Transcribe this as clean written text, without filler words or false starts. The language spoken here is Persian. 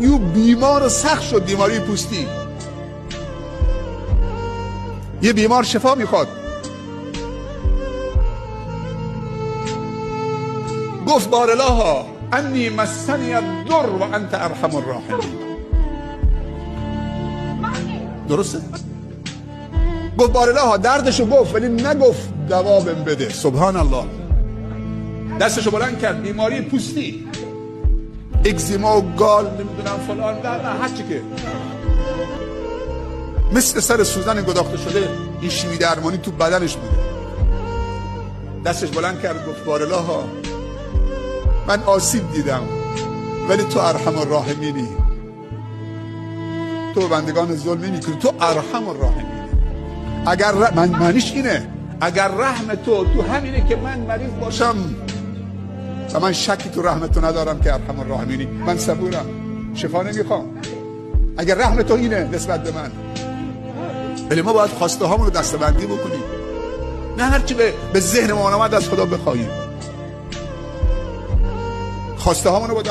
یو بیمار سخت شد، بیماری پوستی. یه بیمار شفا میخواد، گفت بارالله انی مسنی الضر و انت ارحم الراحمین. درسته؟ گفت بارالله دردشو گفت ولی نگفت دوا بهم بده. سبحان الله. دستشو بلند کرد، بیماری پوستی، اگزیما و گال نمیدونم فلان، نه هرچی که مثل سر سوزن گداخته شده این شیمی درمانی تو بدنش بوده. دستش بلند کرد گفت بارالله من آسیب دیدم ولی تو ارحم الراحمینی، تو بندگان ظلم نمی‌کنی، تو ارحم الراحمینی. اگر من معنیش اینه اگر رحم تو همینه که من مریض باشم و من شکی تو رحم تو ندارم که ارحم الراحمینی، من صبورم، شفا نمیخوام. اگر رحم تو اینه نسبت به من، ولی ما باید خواسته هامون رو دسته‌بندی بکنیم، نه هرچی به ذهن ما آمد از خدا بخواهیم. خواسته هامون رو باید